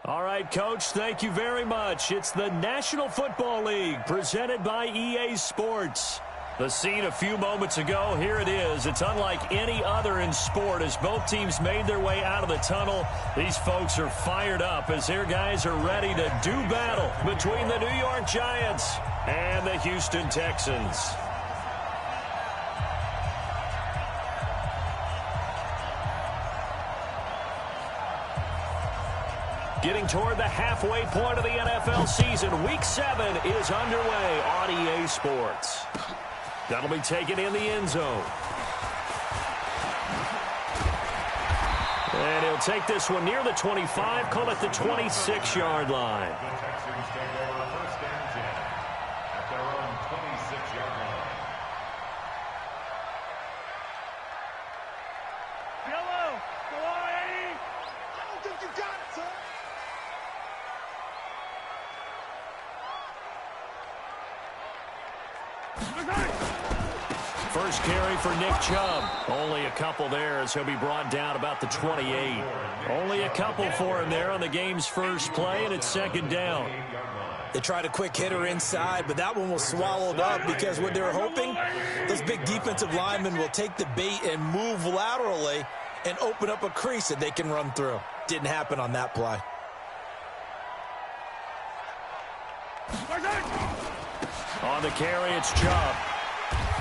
All right, Coach, thank you very much. It's the National Football League presented by EA Sports. The scene a few moments ago, here it is. It's unlike any other in sport as both teams made their way out of the tunnel. These folks are fired up as their guys are ready to do battle between the New York Giants and the Houston Texans. Getting toward the halfway point of the NFL season, Week 7 is underway on EA Sports. That'll be taken in the end zone. And he'll take this one near the 25, call it the 26-yard line. First carry for Nick Chubb. Only a couple there as he'll be brought down about the 28. Only a couple for him there on the game's first play, and it's second down. They tried a quick hitter inside, but that one was swallowed up because what they were hoping, those big defensive linemen will take the bait and move laterally and open up a crease that they can run through. Didn't happen on that play. On the carry, it's Chubb.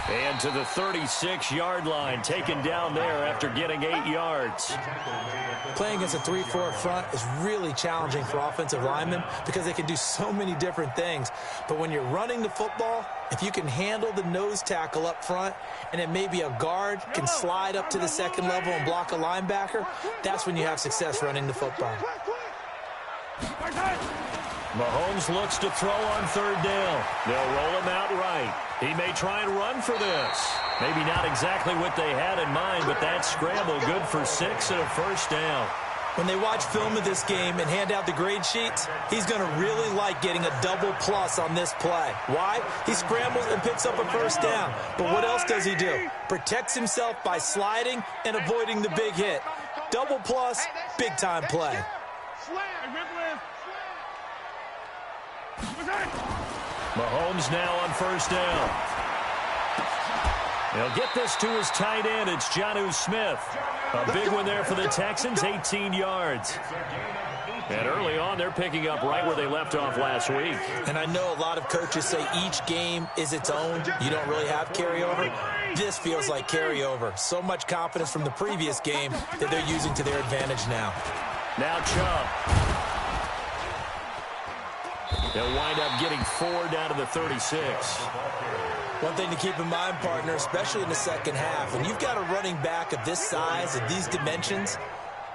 And to the 36-yard line, taken down there after getting 8 yards. Playing against a 3-4 front is really challenging for offensive linemen because they can do so many different things. But when you're running the football, if you can handle the nose tackle up front and then maybe a guard can slide up to the second level and block a linebacker, that's when you have success running the football. Mahomes looks to throw on third down. They'll roll him out right. He may try and run for this. Maybe not exactly what they had in mind, but that scramble good for 6 and a first down. When they watch film of this game and hand out the grade sheets, he's going to really like getting a double plus on this play. Why? He scrambles and picks up a first down. But what else does he do? Protects himself by sliding and avoiding the big hit. Double plus, big-time play. Mahomes now on first down. He'll get this to his tight end. It's Jonnu Smith. A big one there for the Texans, 18 yards. And early on, they're picking up right where they left off last week. And I know a lot of coaches say each game is its own. You don't really have carryover. This feels like carryover. So much confidence from the previous game that they're using to their advantage now. Now Chubb. They'll wind up getting 4 down to the 36. One thing to keep in mind, partner, especially in the second half, when you've got a running back of this size, of these dimensions,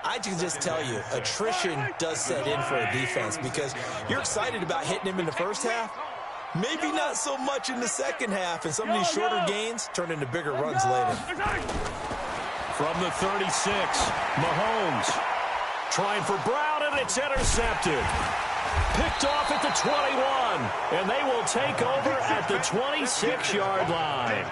I can just tell you, attrition does set in for a defense because you're excited about hitting him in the first half. Maybe not so much in the second half, and some of these shorter gains turn into bigger runs later. From the 36, Mahomes trying for Brown, and it's intercepted. Picked off at the 21, and they will take over at the 26-yard line.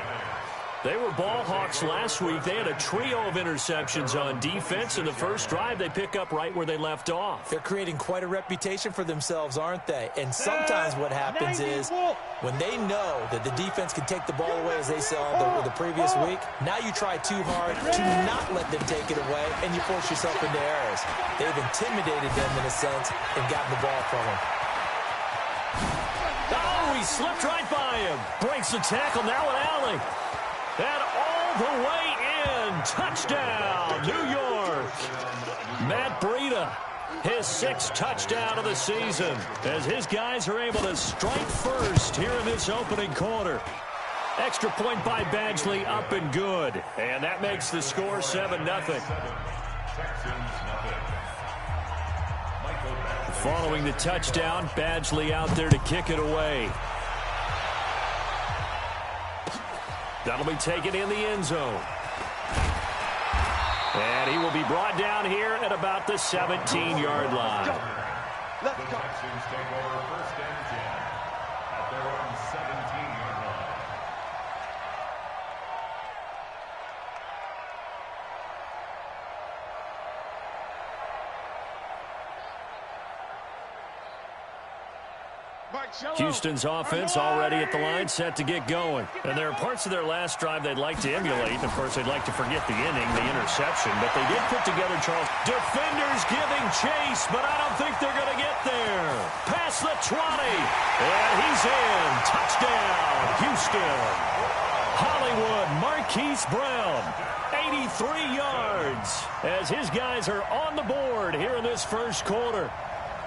They were ball hawks last week. They had a trio of interceptions on defense. In the first drive, they pick up right where they left off. They're creating quite a reputation for themselves, aren't they? And sometimes what happens is when they know that the defense can take the ball away, as they saw the previous week, now you try too hard to not let them take it away, and you force yourself into errors. They've intimidated them in a sense and gotten the ball from them. Oh, he slipped right by him. Breaks the tackle, now an alley. And all the way in. Touchdown, New York. Matt Breida, his 6th touchdown of the season, as his guys are able to strike first here in this opening quarter. Extra point by Badgley, up and good. And that makes the score 7-0. Following the touchdown, Badgley out there to kick it away. That'll be taken in the end zone. And he will be brought down here at about the 17-yard line. Let's go. Texans take over first and 10 at their own 17-yard line. Houston's offense already at the line, set to get going. And there are parts of their last drive they'd like to emulate. Of course, they'd like to forget the inning, the interception. But they did put together, Charles. Defenders giving chase, but I don't think they're going to get there. Past the 20. And he's in. Touchdown, Houston. Hollywood Marquise Brown, 83 yards, as his guys are on the board here in this first quarter.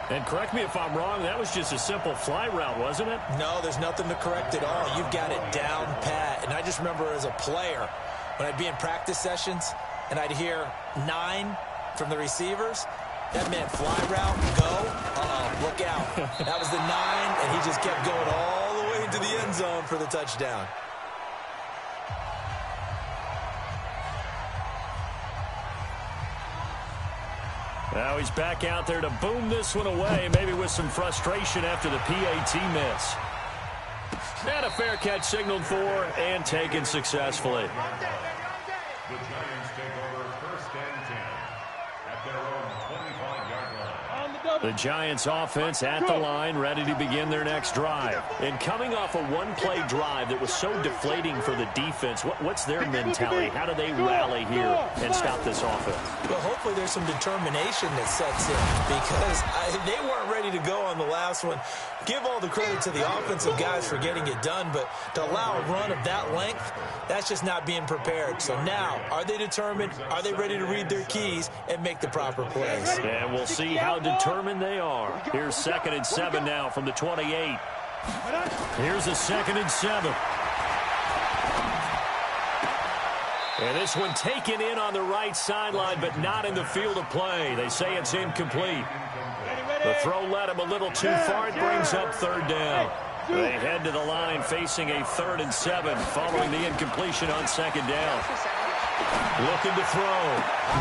And correct me if I'm wrong, that was just a simple fly route, wasn't it? No, there's nothing to correct at all. You've got it down pat. And I just remember as a player, when I'd be in practice sessions and I'd hear 9 from the receivers, that meant fly route, go, look out. That was the 9, and he just kept going all the way into the end zone for the touchdown. Now he's back out there to boom this one away, maybe with some frustration after the PAT miss. And a fair catch signaled for and taken successfully. The Giants take over first and 10 at their own 25-yard line. The Giants offense at the line, ready to begin their next drive. And coming off a one-play drive that was so deflating for the defense, what's their mentality? How do they rally here and stop this offense? Well, hopefully there's some determination that sets in because they weren't ready to go on the last one. Give all the credit to the offensive guys for getting it done, but to allow a run of that length, that's just not being prepared. So now, are they determined? Are they ready to read their keys and make the proper plays? And we'll see how determined they are. Here's 2nd and 7 now from the 28. Here's a 2nd and 7. And this one taken in on the right sideline, but not in the field of play. They say it's incomplete. The throw led him a little too far. It brings up 3rd down. They head to the line facing a 3rd and 7 following the incompletion on 2nd down. Looking to throw.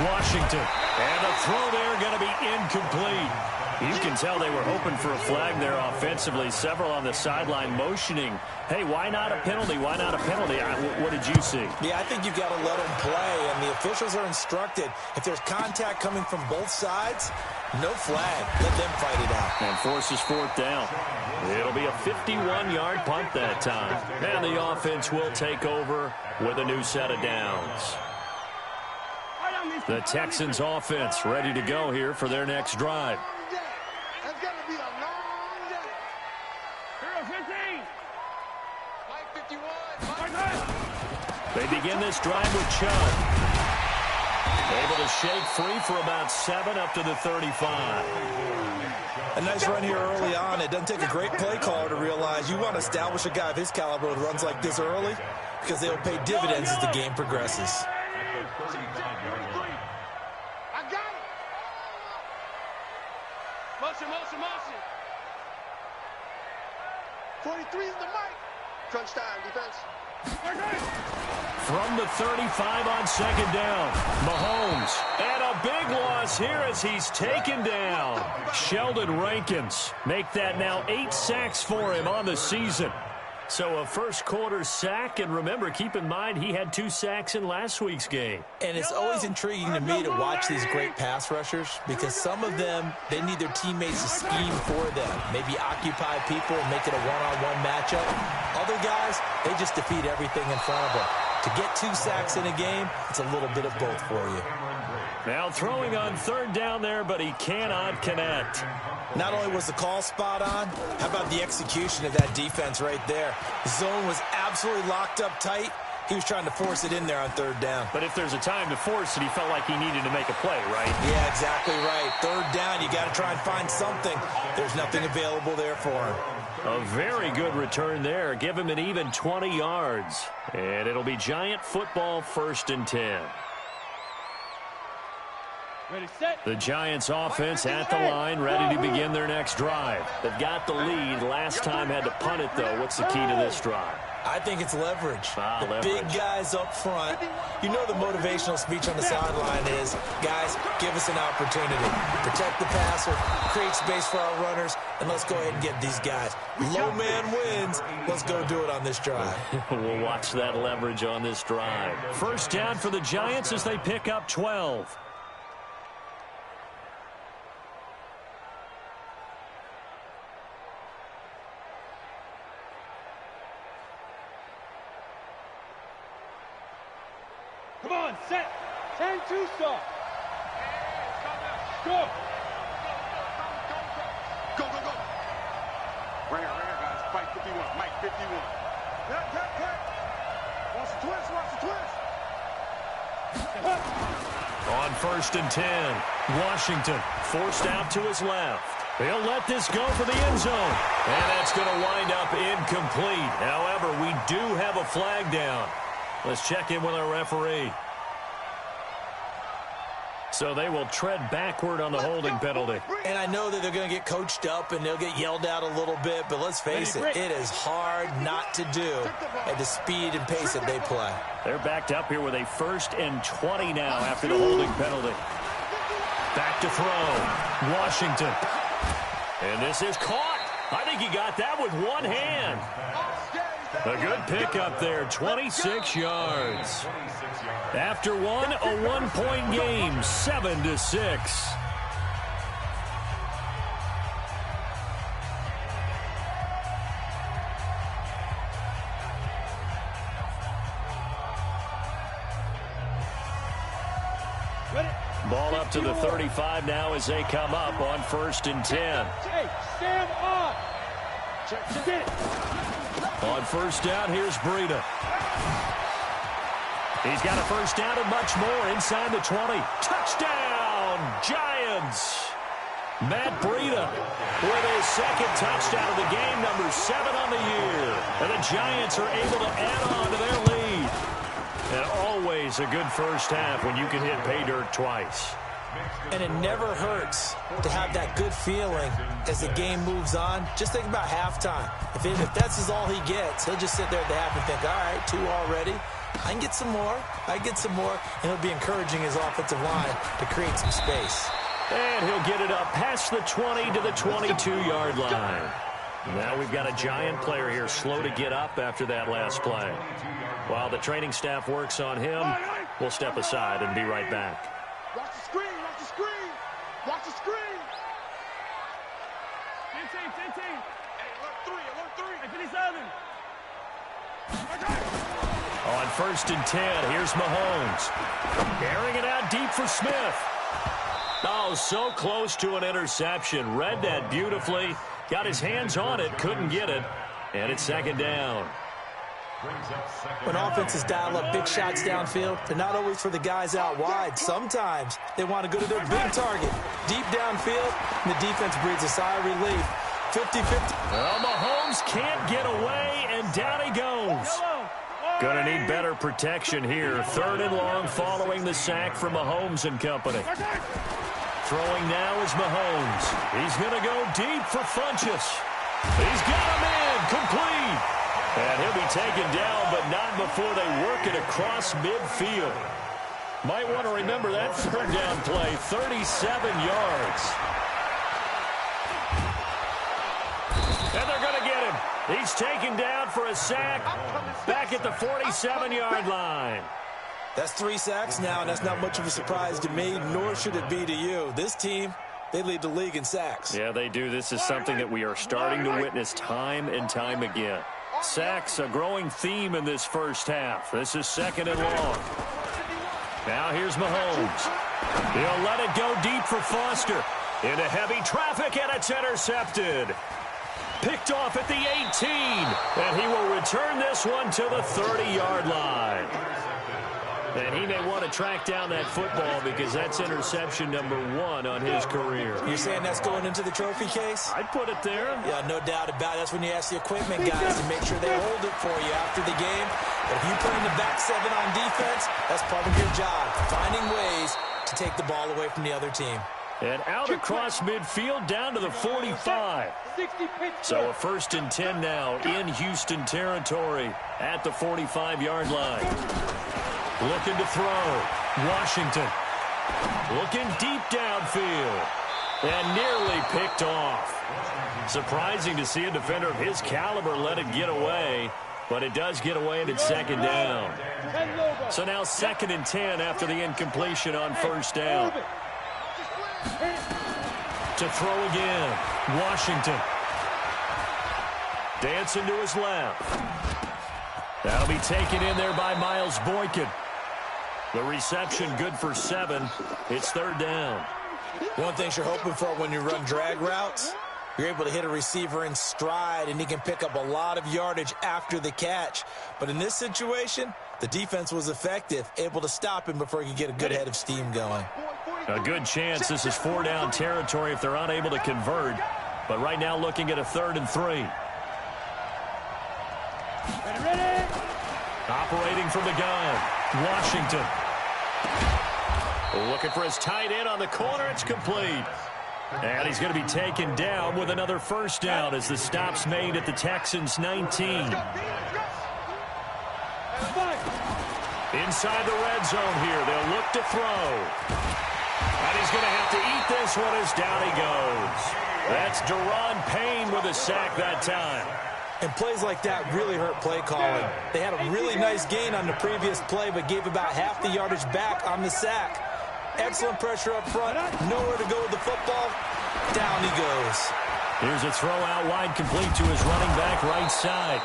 Washington. And the throw there going to be incomplete. You can tell they were hoping for a flag there offensively. Several on the sideline motioning. Hey, why not a penalty? Why not a penalty? What did you see? Yeah, I think you've got to let them play, and the officials are instructed. If there's contact coming from both sides, no flag. Let them fight it out. And forces 4th down. It'll be a 51-yard punt that time. And the offense will take over with a new set of downs. The Texans offense ready to go here for their next drive. They begin this drive with Chubb. Able to shake free for about 7 up to the 35. A nice run here early on. It doesn't take a great play caller to realize you want to establish a guy of his caliber who runs like this early because they'll pay dividends as the game progresses. I got it. Motion, motion, motion. 43 is the mic. Crunch time, defense. From the 35 on 2nd down, Mahomes. And a big loss here as he's taken down. Sheldon Rankins make that now 8 sacks for him on the season. So a first quarter sack, and remember, keep in mind, he had 2 sacks in last week's game. And it's always intriguing to me to watch these great pass rushers because some of them, they need their teammates to scheme for them. Maybe occupy people and make it a one-on-one matchup. Other guys, they just defeat everything in front of them. To get 2 sacks in a game, it's a little bit of both for you. Now throwing on 3rd down there, but he cannot connect. Not only was the call spot on, how about the execution of that defense right there? The zone was absolutely locked up tight. He was trying to force it in there on 3rd down. But if there's a time to force it, he felt like he needed to make a play, right? Yeah, exactly right. 3rd down, you got to try and find something. There's nothing available there for him. A very good return there. Give him an even 20 yards. And it'll be Giant football 1st and 10. Ready, set. The Giants offense at the line, ready to begin their next drive. They've got the lead. Last time had to punt it, though. What's the key to this drive? I think it's leverage. Leverage. Big guys up front. You know the motivational speech on the sideline is, guys, give us an opportunity. Protect the passer, create space for our runners, and let's go ahead and get these guys. Low man wins. Let's go do it on this drive. We'll watch that leverage on this drive. 1st down for the Giants as they pick up 12. Come on, set. 10-2 start. Go. Go, go, go. Right here, guys. Fight 51. Mike 51. Cut. Watch the twist, watch the twist. On 1st and 10, Washington forced out to his left. He'll let this go for the end zone. And that's going to wind up incomplete. However, we do have a flag down. Let's check in with our referee. So they will tread backward on the holding penalty. And I know that they're going to get coached up and they'll get yelled at a little bit, but let's face it, it is hard not to do at the speed and pace that they play. They're backed up here with a 1st and 20 now after the holding penalty. Back to throw. Washington. And this is caught. I think he got that with one hand. A good pickup there, 26 yards. After one, a one-point game, 7-6. Ball up to the 35 now as they come up on 1st and 10. Stand up. Sit. On 1st down, here's Breida. He's got a 1st down and much more inside the 20. Touchdown, Giants! Matt Breida with his 2nd touchdown of the game, number 7 on the year. And the Giants are able to add on to their lead. And always a good first half when you can hit pay dirt twice. And it never hurts to have that good feeling as the game moves on. Just think about halftime. If that's all he gets, he'll just sit there at the half and think, all right, 2 already. I can get some more. And he'll be encouraging his offensive line to create some space. And he'll get it up past the 20 to the 22-yard line. Now we've got a Giant player here slow to get up after that last play. While the training staff works on him, we'll step aside and be right back. Watch the screen, watch the screen. Watch the screen. 10. Alert 3. Hey, 57. On 1st and 10, here's Mahomes. Airing it out deep for Smith. Oh, so close to an interception. Read that beautifully. Got his hands on it, couldn't get it. And it's 2nd down. When offenses dial up big shots downfield, they're not always for the guys out wide. Sometimes they want to go to their big target, deep downfield, and the defense breathes a sigh of relief. 50-50. Well, Mahomes can't get away, and down he goes. Gonna need better protection here. 3rd and long following the sack from Mahomes and company. Throwing now is Mahomes. He's gonna go deep for Funchess. He's got him in, complete. And he'll be taken down, but not before they work it across midfield. Might want to remember that 3rd down play, 37 yards. And they're going to get him. He's taken down for a sack back at the 47-yard line. That's 3 sacks now, and that's not much of a surprise to me, nor should it be to you. This team, they lead the league in sacks. Yeah, they do. This is something that we are starting to witness time and time again. Sacks, a growing theme in this first half. This is 2nd and long. Now here's Mahomes. He'll let it go deep for Foster. Into heavy traffic, and it's intercepted. Picked off at the 18. And he will return this one to the 30-yard line. And he may want to track down that football because that's interception number 1 on his career. You're saying that's going into the trophy case? I'd put it there. Yeah, no doubt about it. That's when you ask the equipment guys to make sure they hold it for you after the game. But if you put in the back 7 on defense, that's part of your job, finding ways to take the ball away from the other team. And out across midfield down to the 45. So a 1st and 10 now in Houston territory at the 45-yard line. Looking to throw. Washington. Looking deep downfield. And nearly picked off. Surprising to see a defender of his caliber let it get away. But it does get away and it's 2nd down. So now 2nd and 10 after the incompletion on 1st down. To throw again. Washington. Dancing to his left. That'll be taken in there by Miles Boykin. The reception good for 7. It's 3rd down. One thing you're hoping for when you run drag routes, you're able to hit a receiver in stride, and he can pick up a lot of yardage after the catch. But in this situation, the defense was effective, able to stop him before he could get a good head of steam going. A good chance this is 4-down territory if they're unable to convert. But right now looking at a 3rd and 3. Ready. Operating from the gun, Washington. Looking for his tight end on the corner. It's complete. And he's going to be taken down with another 1st down as the stop's made at the Texans' 19. Inside the red zone here. They'll look to throw. And he's going to have to eat this one as down he goes. That's Deron Payne with a sack that time. And plays like that really hurt play calling. They had a really nice gain on the previous play, but gave about half the yardage back on the sack. Excellent pressure up front. Nowhere to go with the football. Down he goes. Here's a throw out wide, complete to his running back right side.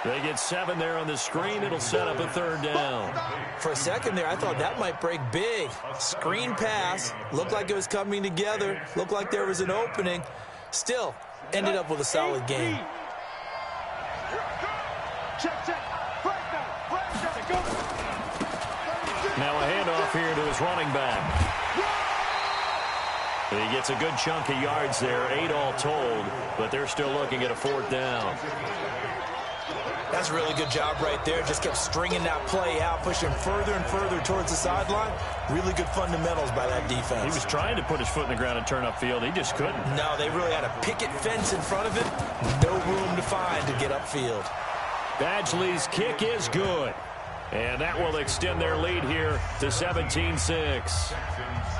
They get 7 there on the screen. It'll set up a 3rd down. For a second there, I thought that might break big. Screen pass. Looked like it was coming together. Looked like there was an opening. Still, ended up with a solid game. Now a handoff here to his running back. He gets a good chunk of yards there, 8 all told, but they're still looking at a 4th down. That's a really good job right there. Just kept stringing that play out, pushing further and further towards the sideline. Really good fundamentals by that defense. He was trying to put his foot in the ground and turn upfield. He just couldn't. No, they really had a picket fence in front of him. No room to find to get upfield. Badgley's kick is good. And that will extend their lead here to 17-6.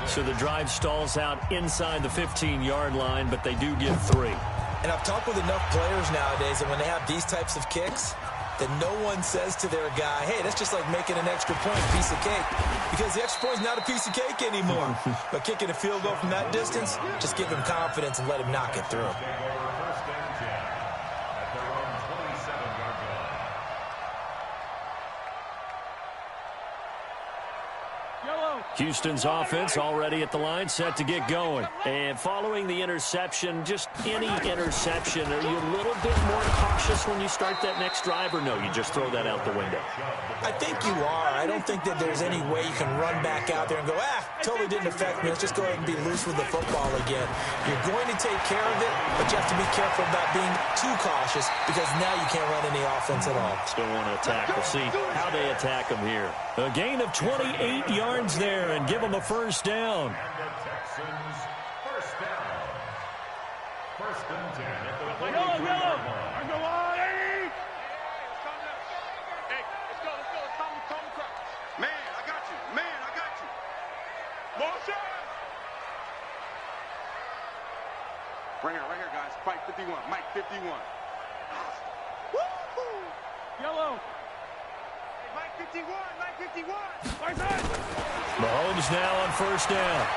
So the drive stalls out inside the 15-yard line, but they do get 3. And I've talked with enough players nowadays that when they have these types of kicks, that no one says to their guy, hey, that's just like making an extra point, piece of cake. Because the extra point is not a piece of cake anymore. But kicking a field goal from that distance, just give him confidence and let him knock it through. Houston's offense already at the line, set to get going. And following the interception, just any interception, are you a little bit more cautious when you start that next drive, or no, you just throw that out the window? I think you are. I don't think that there's any way you can run back out there and go, totally didn't affect me. Let's just go ahead and be loose with the football again. You're going to take care of it, but you have to be careful about being too cautious because now you can't run any offense at all. Still want to attack. We'll see how they attack them here. A gain of 28 yards there and give them a 1st down. And the Texans, 1st down. 1st and 10 at the 43-yard line. Man, I got you. Man, I got you. Motion! Right here, guys. Fight 51. Mike 51. Woo-hoo! Yellow. Hey, Mike 51. Mike 51. Mahomes now on 1st down.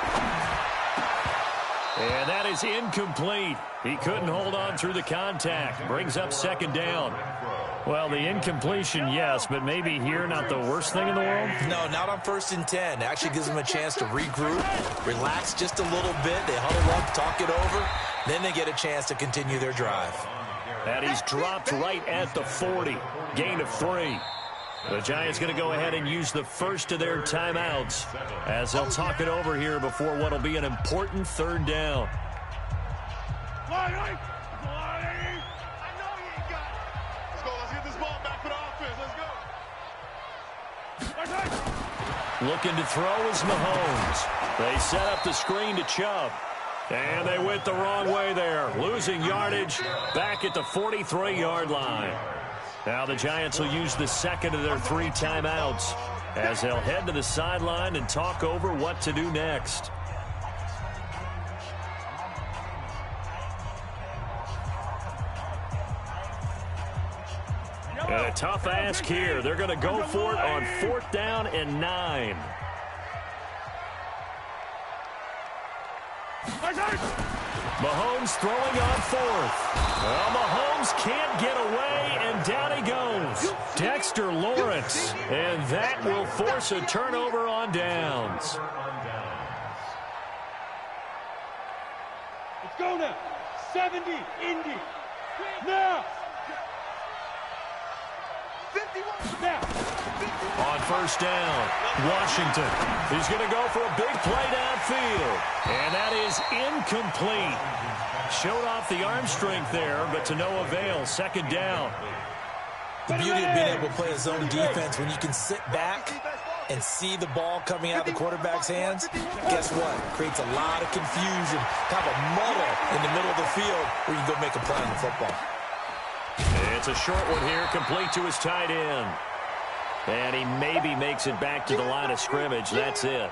And that is incomplete. He couldn't hold on through the contact. Brings up 2nd down. Well, the incompletion, yes, but maybe here not the worst thing in the world? No, not on 1st and 10. Actually gives them a chance to regroup, relax just a little bit. They huddle up, talk it over. Then they get a chance to continue their drive. And he's dropped right at the 40. Gain of 3. The Giants going to go ahead and use the first of their timeouts as they'll talk it over here before what will be an important 3rd down. I know he ain't got it. Let's go. Let's get this ball back for the offense. Let's go. Looking to throw is Mahomes. They set up the screen to Chubb. And they went the wrong way there. Losing yardage back at the 43-yard line. Now the Giants will use the 2nd of their 3 timeouts as they'll head to the sideline and talk over what to do next. And a tough ask here. They're going to go for it on 4th down and 9. Mahomes throwing on 4th. Well, Mahomes can't get away, and down he goes. Dexter Mr. Lawrence. And that will force a turnover on downs. Let's go now. 70, Indy. Now. 51. Now. On first down, Washington. He's going to go for a big play downfield. And that is incomplete. Showed off the arm strength there, but to no avail. Second down. The beauty of being able to play a zone defense when you can sit back and see the ball coming out of the quarterback's hands, guess what? Creates a lot of confusion, kind of a muddle in the middle of the field where you can go make a play on the football. It's a short one here, complete to his tight end. And he maybe makes it back to the line of scrimmage. That's it.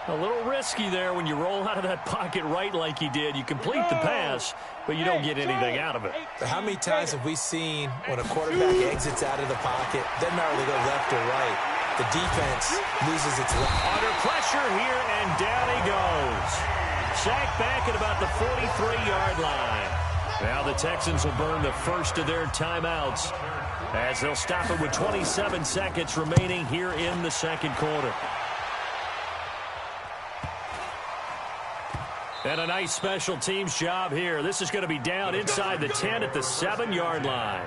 A little risky there when you roll out of that pocket right like he did. You complete the pass, but you don't get anything out of it. How many times have we seen when a quarterback exits out of the pocket, doesn't matter whether they go left or right, the defense loses its left. Under pressure here, and down he goes. Sacked back at about the 43-yard line. Now the Texans will burn the first of their timeouts as they'll stop it with 27 seconds remaining here in the second quarter. And a nice special teams job here. This is going to be down inside the 10 at the 7-yard line.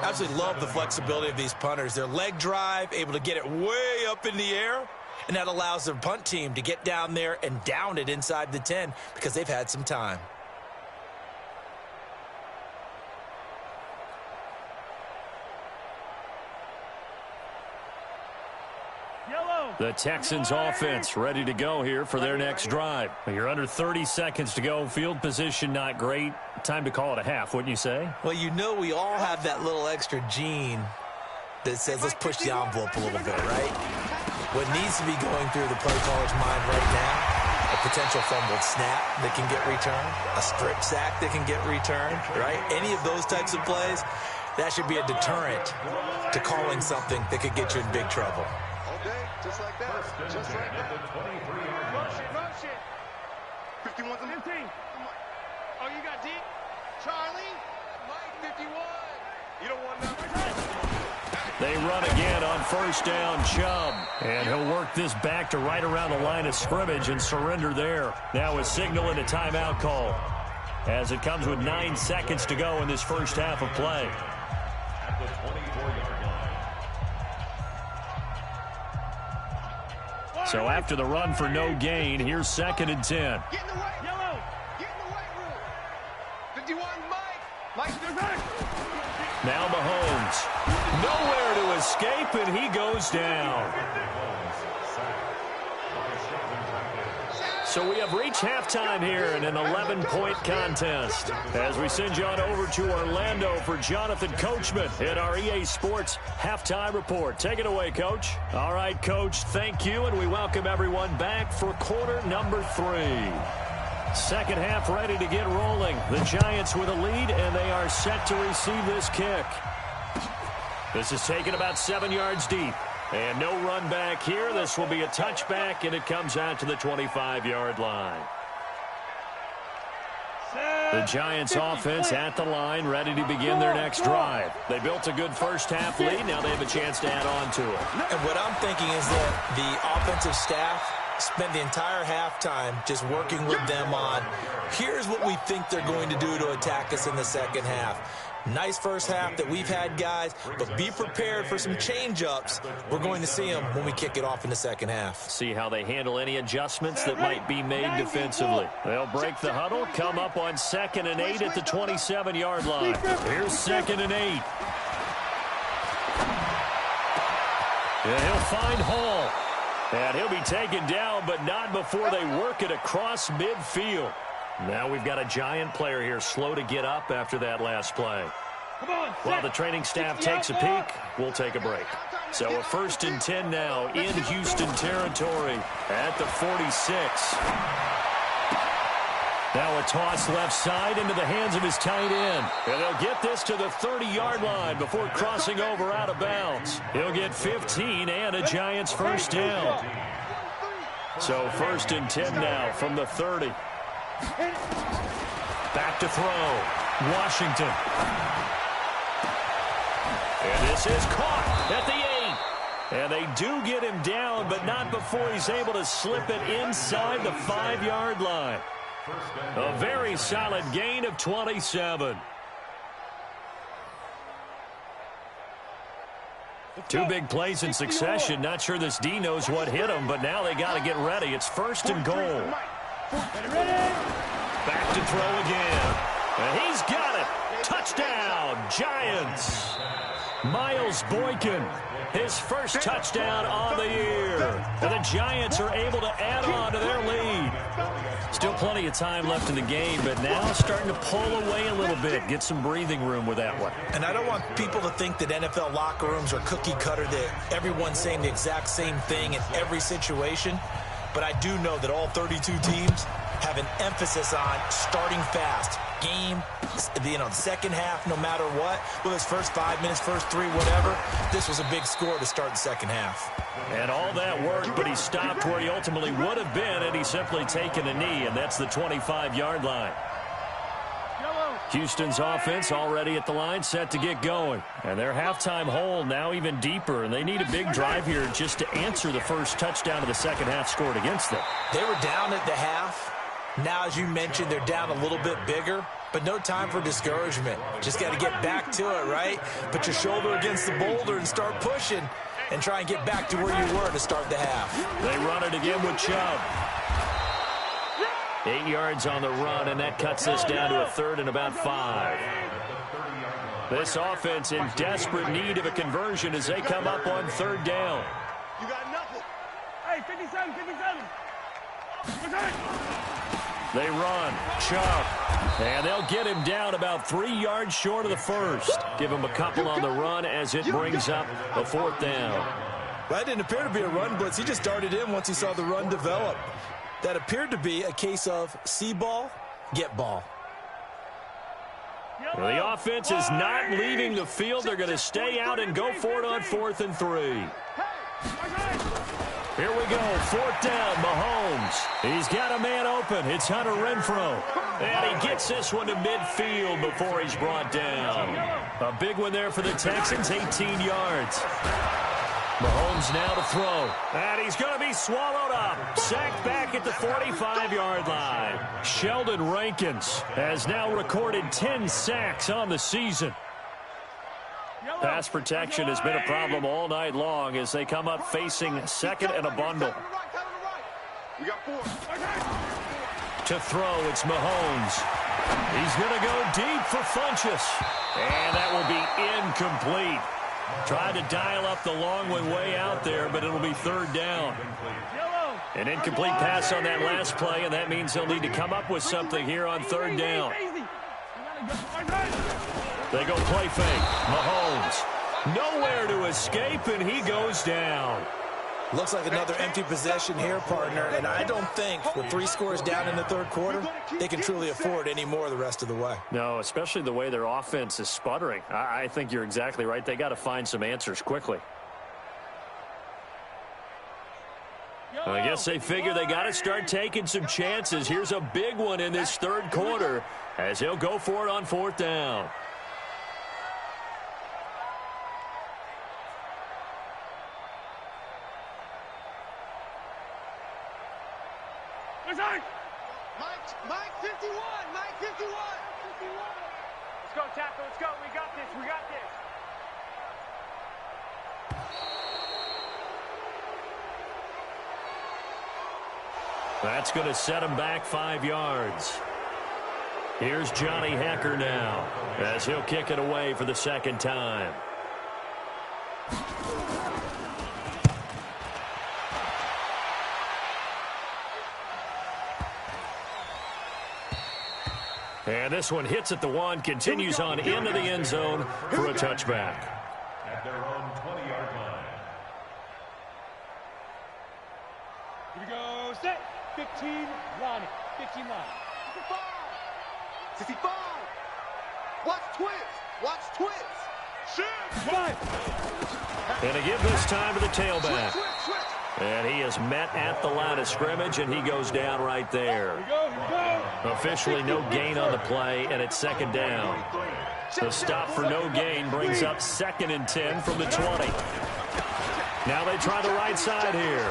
Absolutely love the flexibility of these punters. Their leg drive, able to get it way up in the air, and that allows their punt team to get down there and down it inside the 10 because they've had some time. The Texans offense ready to go here for their next drive. You're under 30 seconds to go. Field position not great. Time to call it a half, wouldn't you say? Well, you know we all have that little extra gene that says let's push the envelope a little bit, right? What needs to be going through the play caller's mind right now, a potential fumbled snap that can get returned, a strip sack that can get returned, right? Any of those types of plays, that should be a deterrent to calling something that could get you in big trouble. Just like that. Just like that. Motion. 51 to 15. Oh, you got deep. Charlie. Mike, 51. You don't want nothing. They run again on first down, Chubb. And he'll work this back to right around the line of scrimmage and surrender there. Now a signal and a timeout call as it comes with 9 seconds to go in this first half of play. At the 24-yard line. So after the run for no gain, here's 2nd and 10. Get in the way. Yellow. Get in the weight room. 51, Mike. Mike. Now Mahomes. Nowhere to escape, and he goes down. So we have reached halftime here in an 11-point contest. As we send you on over to Orlando for Jonathan Coachman in our EA Sports Halftime Report. Take it away, Coach. All right, Coach, thank you, and we welcome everyone back for quarter number 3. Second half ready to get rolling. The Giants with a lead, and they are set to receive this kick. This is taken about 7 yards deep. And no run back here. This will be a touchback, and it comes out to the 25-yard line. The Giants offense at the line, ready to begin their next drive. They built a good first-half lead. Now they have a chance to add on to it. And what I'm thinking is that the offensive staff spent the entire halftime just working with them on, here's what we think they're going to do to attack us in the second half. Nice first half that we've had, guys, but be prepared for some change-ups. We're going to see them when we kick it off in the second half. See how they handle any adjustments that might be made defensively. They'll break the huddle, come up on 2nd and 8 at the 27-yard line. Here's 2nd and 8. And he'll find Hall. And he'll be taken down, but not before they work it across midfield. Now we've got a Giant player here slow to get up after that last play. While the training staff takes a peek, we'll take a break. So a 1st and 10 now in Houston territory at the 46. Now a toss left side into the hands of his tight end. And they'll get this to the 30-yard line before crossing over out of bounds. He'll get 15 and a Giants first down. So 1st and 10 now from the 30. Back to throw. Washington. And this is caught at the 8. And they do get him down, but not before he's able to slip it inside the 5-yard line. A very solid gain of 27. Two big plays in succession. Not sure this D knows what hit him, but now they got to get ready. It's 1st and goal. Back to throw again. And he's got it. Touchdown, Giants. Miles Boykin, his first touchdown on the year. And the Giants are able to add on to their lead. Still plenty of time left in the game, but now starting to pull away a little bit. Get some breathing room with that one. And I don't want people to think that NFL locker rooms are cookie cutter, that everyone's saying the exact same thing in every situation. But I do know that all 32 teams have an emphasis on starting fast. Game, the second half, no matter what. Well, his first 5 minutes, first 3, whatever. This was a big score to start the second half. And all that worked, but he stopped where he ultimately would have been, and he's simply taken a knee, and that's the 25-yard line. Houston's offense already at the line, set to get going. And their halftime hole now even deeper, and they need a big drive here just to answer the first touchdown of the second half scored against them. They were down at the half. Now, as you mentioned, they're down a little bit bigger, but no time for discouragement. Just got to get back to it, right? Put your shoulder against the boulder and start pushing and try and get back to where you were to start the half. They run it again with Chubb. 8 yards on the run, and that cuts us down to a 3rd and about 5. This offense in desperate need of a conversion as they come up on 3rd down. You got nothing. Hey, 57, 57. They run. Chubb. And they'll get him down about 3 yards short of the first. Give him a couple on the run as it brings up a 4th down. Well, that didn't appear to be a run blitz. He just darted in once he saw the run develop. That appeared to be a case of see ball, get ball. Well, the offense is not leaving the field. They're going to stay out and go for it on 4th and 3. Here we go, 4th down, Mahomes. He's got a man open. It's Hunter Renfrow. And he gets this one to midfield before he's brought down. A big one there for the Texans, 18 yards. Mahomes now to throw. And he's going to be swallowed up. Sacked back at the 45-yard line. Sheldon Rankins has now recorded 10 sacks on the season. Pass protection has been a problem all night long as they come up facing 2nd and a bundle. We got 4. To throw, it's Mahomes. He's going to go deep for Funchess. And that will be incomplete. Tried to dial up the long one way out there, but it'll be 3rd down. An incomplete pass on that last play, and that means they'll need to come up with something here on 3rd down. They go play fake. Mahomes. Nowhere to escape, and he goes down. Looks like another empty possession here, partner, and I don't think with 3 scores down in the 3rd quarter, they can truly afford any more the rest of the way. No, especially the way their offense is sputtering. I think you're exactly right. They got to find some answers quickly. I guess they figure they got to start taking some chances. Here's a big one in this 3rd quarter as he'll go for it on 4th down. Mike 51. Mike 51. Let's go, tackle. Let's go. We got this. We got this. That's going to set him back 5 yards. Here's Johnny Hecker now as he'll kick it away for the 2nd time. And this one hits at the 1, continues on into the end zone for a touchback. At their own 20-yard line. Here we go. Set. 15 line. 15 line. 65. Watch twins. Watch twins. Shoot. Come on. And a give this time to the tailback. Switch. And he is met at the line of scrimmage, and he goes down right there. Officially no gain on the play, and it's second down. The stop for no gain brings up 2nd and 10 from the 20. Now they try the right side here.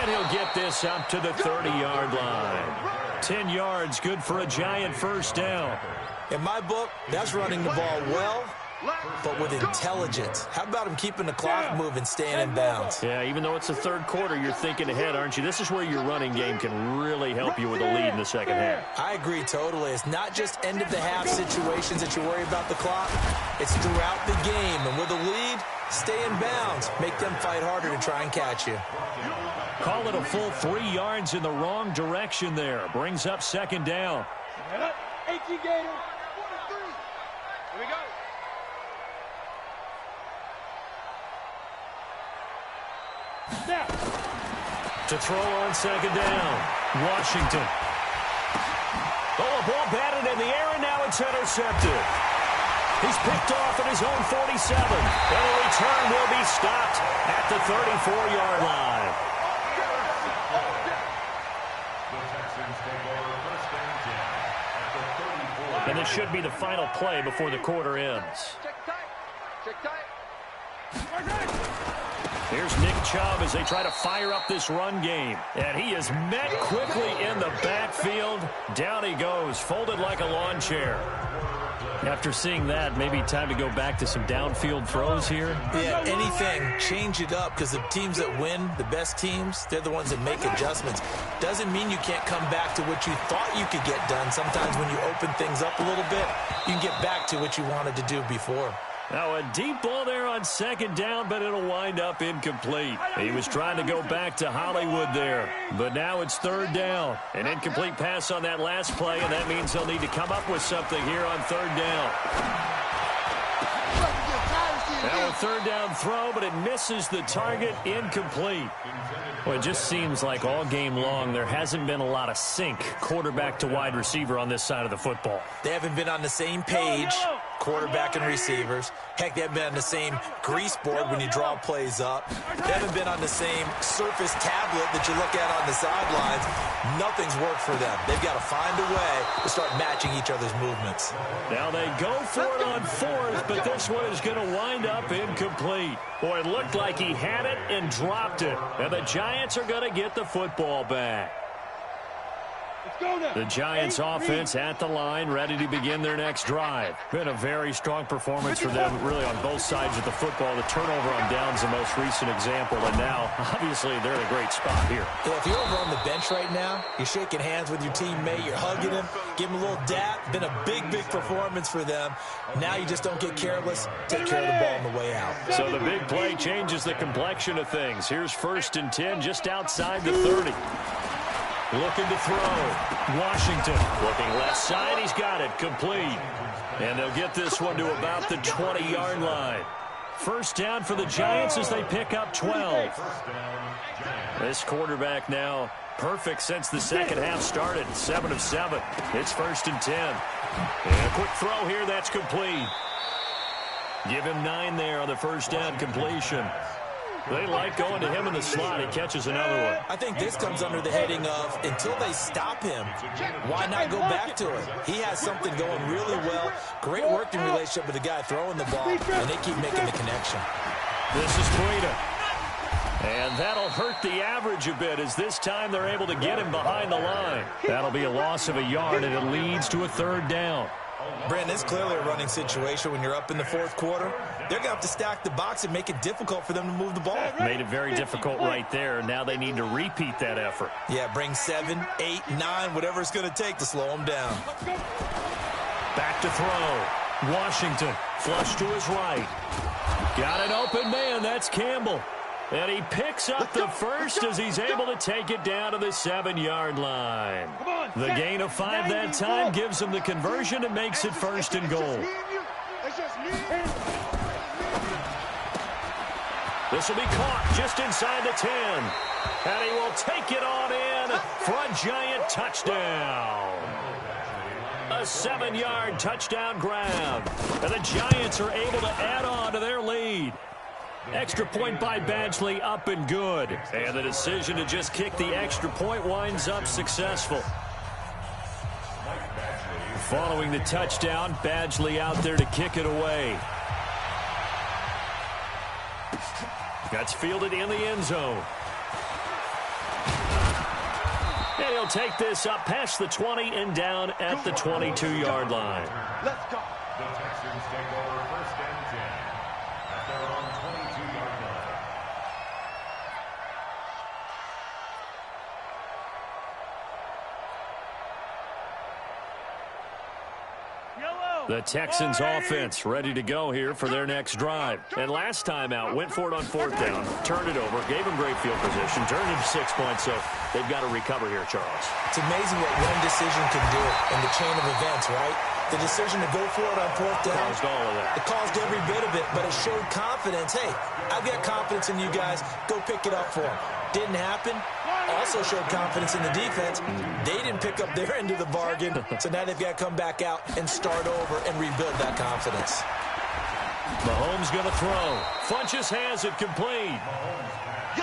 And he'll get this up to the 30-yard line. 10 yards, good for a Giant first down. In my book, that's running the ball well, but with intelligence. How about him keeping the clock moving, staying in bounds? Yeah, even though it's the third quarter, you're thinking ahead, aren't you? This is where your running game can really help you with a lead in the second half. I agree totally. It's not just end-of-the-half situations that you worry about the clock. It's throughout the game. And with a lead, stay in bounds. Make them fight harder to try and catch you. Call it a full 3 yards in the wrong direction there. Brings up second down. 18 Gator. Here we go. To throw on second down, Washington. Oh, a ball batted in the air, and now it's intercepted. He's picked off at his own 47, and the return will be stopped at the 34-yard line. And this should be the final play before the quarter ends. Check tight. Here's Nick Chubb as they try to fire up this run game. And he is met quickly in the backfield. Down he goes, folded like a lawn chair. After seeing that, maybe time to go back to some downfield throws here. Yeah, anything. Change it up, because the teams that win, the best teams, they're the ones that make adjustments. Doesn't mean you can't come back to what you thought you could get done. Sometimes when you open things up a little bit, you can get back to what you wanted to do before. Now a deep ball there on second down, but it'll wind up incomplete. He was trying to go back to Hollywood there, but now it's third down. An incomplete pass on that last play, and that means they'll need to come up with something here on third down. Now a third down throw, but it misses the target, incomplete. Well, it just seems like all game long there hasn't been a lot of sync quarterback to wide receiver on this side of the football. They haven't been on the same page, quarterback and receivers. Heck, they haven't been on the same grease board when you draw plays up. They haven't been on the same surface tablet that you look at on the sidelines. Nothing's worked for them. They've got to find a way to start matching each other's movements. Now they go for it on fourth, but this one is going to wind up incomplete. Boy, it looked like he had it and dropped it. And the Giants are going to get the football back. The Giants offense at the line, ready to begin their next drive. Been a very strong performance for them, really, on both sides of the football. The turnover on downs the most recent example, and now, obviously, they're in a great spot here. Yeah, if you're over on the bench right now, you're shaking hands with your teammate, you're hugging him, give him a little dap. Been a big, big performance for them. Now you just don't get careless. Take care of the ball on the way out. So the big play changes the complexion of things. Here's 1st and 10 just outside the 30. Looking to throw. Washington looking left side. He's got it. Complete. And they'll get this one to about the 20-yard line. First down for the Giants as they pick up 12. This quarterback now perfect since the second half started. 7 of 7. It's 1st and 10. And a quick throw here. That's complete. Give him 9 there on the first down completion. They like going to him in the slot. He catches another one. I think this comes under the heading of, until they stop him, why not go back to it? He has something going really well. Great working relationship with the guy throwing the ball, and they keep making the connection. This is Breida. And that'll hurt the average a bit, as this time they're able to get him behind the line. That'll be a loss of a yard, and it leads to a third down. Brandon, it's clearly a running situation when you're up in the fourth quarter. They're going to have to stack the box and make it difficult for them to move the ball. Made it very difficult right there. Now they need to repeat that effort. Yeah, bring 7, 8, 9, whatever it's going to take to slow them down. Back to throw. Washington, flush to his right. Got an open man. That's Campbell. And he picks up the first as he's able to take it down to the 7-yard line. The gain of 5 that time gives him the conversion and makes it 1st and goal. This will be caught just inside the 10. And he will take it on in for a Giant touchdown. A 7-yard touchdown grab. And the Giants are able to add on to their lead. Extra point by Badgley, up and good. And the decision to just kick the extra point winds up successful. Following the touchdown, Badgley out there to kick it away. That's fielded in the end zone. And he'll take this up past the 20 and down at the 22-yard line. Let's go. The Texans take over first and 10 at their own 22-yard line. The Texans offense ready to go here for their next drive. And last time out, went for it on fourth down, turned it over, gave them great field position, turned into 6 points, so they've got to recover here, Charles. It's amazing what one decision can do in the chain of events, right? The decision to go for it on fourth down. Caused all of that. It caused every bit of it, but it showed confidence. Hey, I've got confidence in you guys. Go pick it up for them. Didn't happen. Also showed confidence in the defense. They didn't pick up their end of the bargain, so now they've got to come back out and start over and rebuild that confidence. Mahomes going to throw. Funchess has it complete.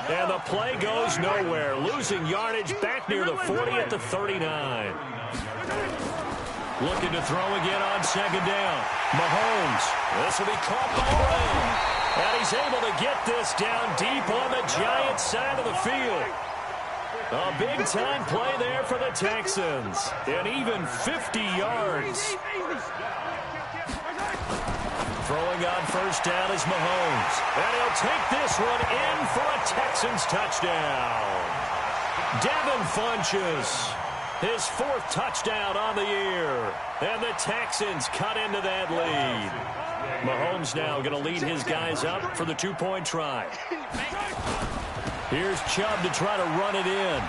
And the play goes nowhere. Losing yardage back near the 40 at the 39. Looking to throw again on second down. Mahomes. This will be caught by Brown. And he's able to get this down deep on the Giants side of the field. A big-time play there for the Texans. And even 50 yards. Throwing on first down is Mahomes. And he'll take this one in for a Texans touchdown. Devin Funchess. His fourth touchdown on the year. And the Texans cut into that lead. Mahomes now going to lead his guys up for the two-point try. Here's Chubb to try to run it in.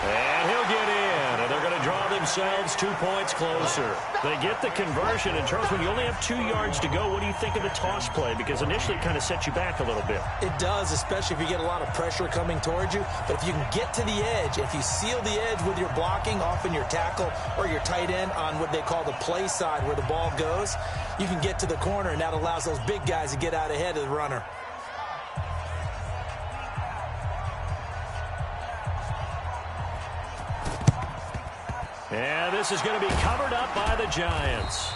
And he'll get in. And they're going to draw themselves 2 points closer. They get the conversion. And Charles, when you only have 2 yards to go, what do you think of the toss play? Because initially it kind of sets you back a little bit. It does, especially if you get a lot of pressure coming towards you. But if you can get to the edge, if you seal the edge with your blocking, often your tackle or your tight end on what they call the play side where the ball goes, you can get to the corner, and that allows those big guys to get out ahead of the runner. And this is going to be covered up by the Giants.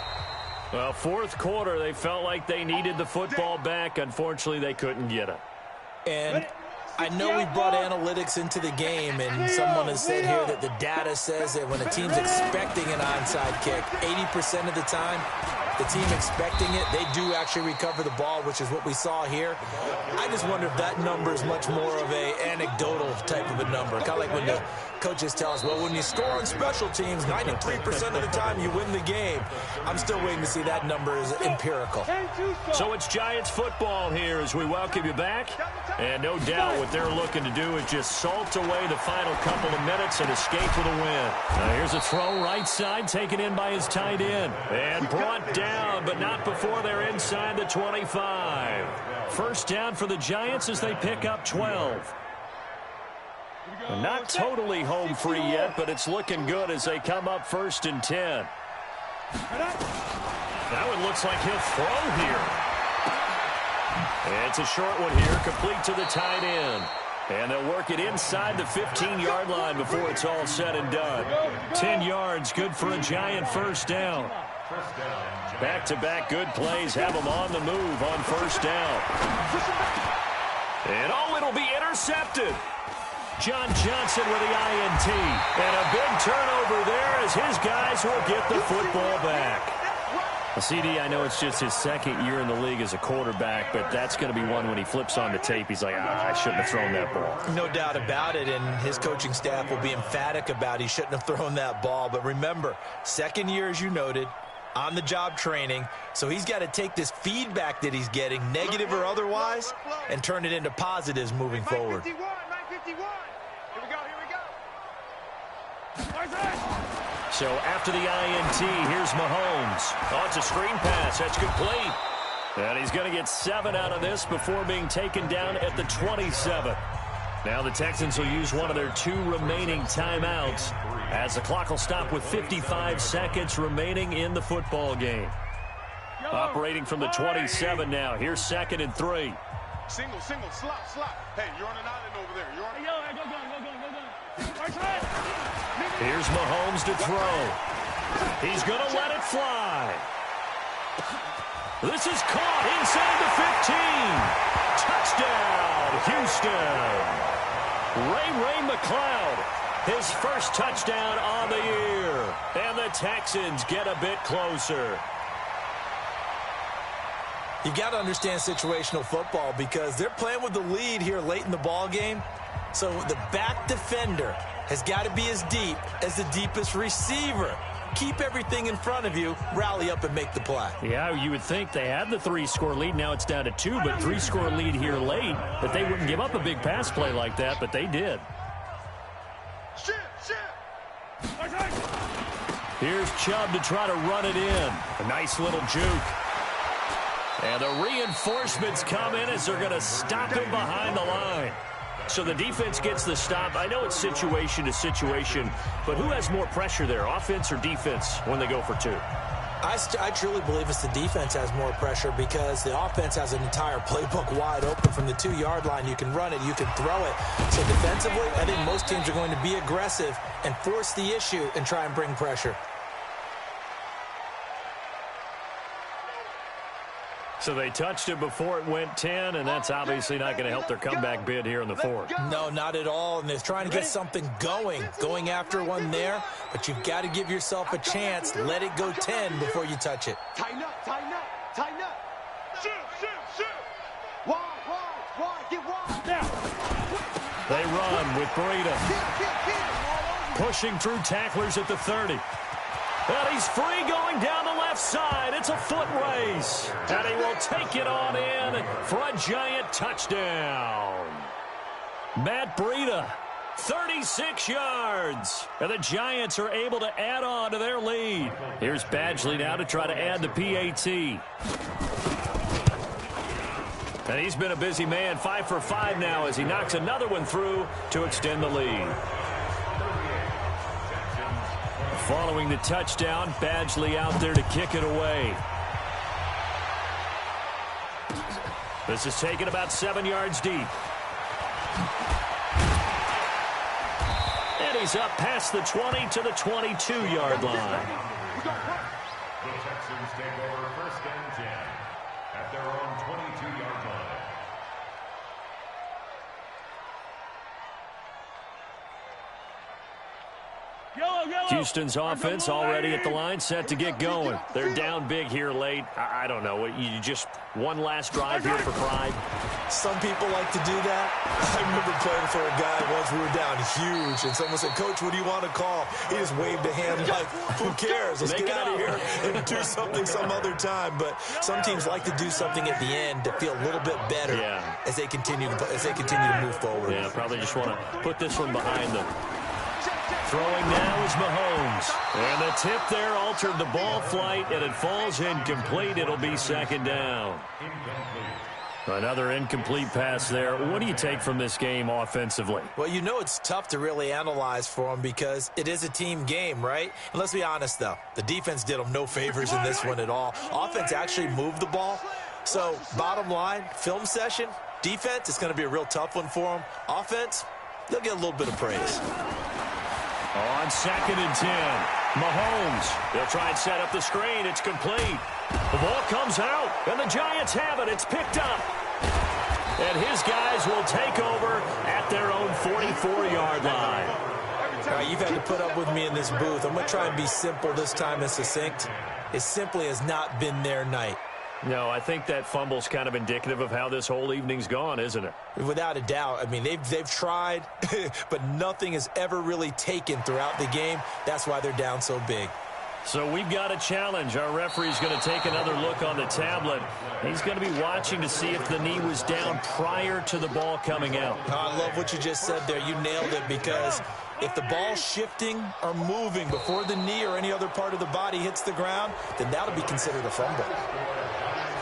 Well, fourth quarter, they felt like they needed the football back. Unfortunately, they couldn't get it. And I know we brought analytics into the game, and someone has said here that the data says that when a team's expecting an onside kick, 80% of the time, the team expecting it, they do actually recover the ball, which is what we saw here. I just wonder if that number is much more of a anecdotal type of a number. Kind of like when the coaches tell us, well, when you score on special teams, 93% of the time you win the game. I'm still waiting to see that number is empirical. So it's Giants football here as we welcome you back. And no doubt what they're looking to do is just salt away the final couple of minutes and escape with a win. Now here's a throw right side, taken in by his tight end. And brought down, but not before they're inside the 25. First down for the Giants as they pick up 12. Not totally home free yet, but it's looking good as they come up first and 10. That one looks like he'll throw here. It's a short one here, complete to the tight end. And they'll work it inside the 15-yard line before it's all said and done. 10 yards, good for a Giant first down. Back-to-back good plays have them on the move on first down. And it'll be intercepted. John Johnson with the INT. And a big turnover there as his guys will get the football back. CD, I know it's just his second year in the league as a quarterback, but that's going to be one when he flips on the tape, he's like, I shouldn't have thrown that ball. No doubt about it, and his coaching staff will be emphatic about he shouldn't have thrown that ball. But remember, second year, as you noted, on-the-job training, so he's got to take this feedback that he's getting, negative or otherwise, and turn it into positives moving forward. 951. Here we go. So after the INT, here's Mahomes. Oh, it's a screen pass. That's complete. And he's going to get 7 out of this before being taken down at the 27. Now the Texans will use one of their 2 remaining timeouts as the clock will stop with 55 seconds remaining in the football game. Operating from the 27 now. Here's 2nd and 3. Single, slop. Hey, you're on an island over there. You're on an island. Here's Mahomes to throw. He's going to let it fly. This is caught inside the 15. Touchdown, Houston. Ray McCloud, his first touchdown on the year. And the Texans get a bit closer. You've got to understand situational football because they're playing with the lead here late in the ball game. So the back defender has got to be as deep as the deepest receiver. Keep everything in front of you, rally up and make the play. Yeah, you would think they had the 3-score lead. Now it's down to 2, but 3-score lead here late. That they wouldn't give up a big pass play like that, but they did. Here's Chubb to try to run it in. A nice little juke. And the reinforcements come in as they're going to stop him behind the line. So the defense gets the stop. I know it's situation to situation, but who has more pressure there, offense or defense, when they go for 2? I truly believe it's the defense has more pressure because the offense has an entire playbook wide open from the 2-yard line. You can run it, you can throw it. So defensively, I think most teams are going to be aggressive and force the issue and try and bring pressure. So they touched it before it went 10, and that's obviously not going to help their comeback bid here in the 4th. No, not at all, and they're trying to get something going after one there, but you've got to give yourself a chance. Let it go 10 before you touch it. Tighten up. Shoot. Wide, get wide. Now. They run with Breida. Pushing through tacklers at the 30. And he's free going down the left side. It's a foot race. And he will take it on in for a giant touchdown. Matt Breida, 36 yards. And the Giants are able to add on to their lead. Here's Badgley now to try to add the PAT. And he's been a busy man, 5 for 5 now as he knocks another one through to extend the lead. Following the touchdown, Badgley out there to kick it away. This is taken about 7 yards deep. And he's up past the 20 to the 22-yard line. The Texans take over 1st and 10 at their own 22-yard line. Houston's offense already at the line, set to get going. They're down big here late. I don't know. You just one last drive here for pride? Some people like to do that. I remember playing for a guy once. We were down huge, and someone said, "Coach, what do you want to call?" He just waved a hand like, "Who cares? Let's get out of here and do something some other time." But some teams like to do something at the end to feel a little bit better as they continue to move forward. Yeah, probably just want to put this one behind them. Throwing now is Mahomes. And the tip there altered the ball flight, and it falls incomplete. It'll be 2nd down. Another incomplete pass there. What do you take from this game offensively? Well, you know it's tough to really analyze for them because it is a team game, right? And let's be honest, though. The defense did them no favors in this one at all. Offense actually moved the ball. So, bottom line, film session, defense, it's going to be a real tough one for them. Offense, they'll get a little bit of praise. On 2nd and 10, Mahomes. They'll try and set up the screen. It's complete. The ball comes out, and the Giants have it. It's picked up. And his guys will take over at their own 44-yard line. All right, you've had to put up with me in this booth. I'm going to try and be simple this time and succinct. It simply has not been their night. No, I think that fumble's kind of indicative of how this whole evening's gone, isn't it? Without a doubt. I mean, they've tried, but nothing has ever really taken throughout the game. That's why they're down so big. So we've got a challenge. Our referee's going to take another look on the tablet. He's going to be watching to see if the knee was down prior to the ball coming out. I love what you just said there. You nailed it, because if the ball's shifting or moving before the knee or any other part of the body hits the ground, then that'll be considered a fumble.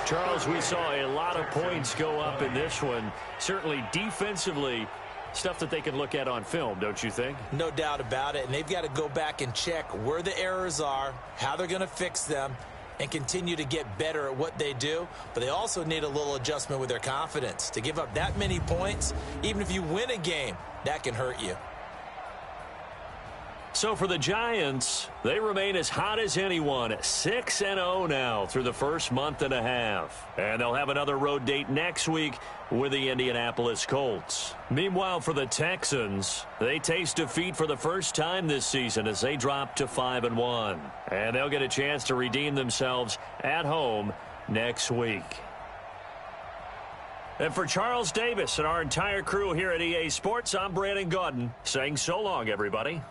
Charles, we saw a lot of points go up in this one. Certainly defensively, stuff that they can look at on film, don't you think? No doubt about it. And they've got to go back and check where the errors are, how they're going to fix them, and continue to get better at what they do, but they also need a little adjustment with their confidence. To give up that many points, even if you win a game, that can hurt you. So for the Giants, they remain as hot as anyone, 6-0 now through the first month and a half. And they'll have another road date next week with the Indianapolis Colts. Meanwhile, for the Texans, they taste defeat for the first time this season as they drop to 5-1. And they'll get a chance to redeem themselves at home next week. And for Charles Davis and our entire crew here at EA Sports, I'm Brandon Gaudin saying so long, everybody.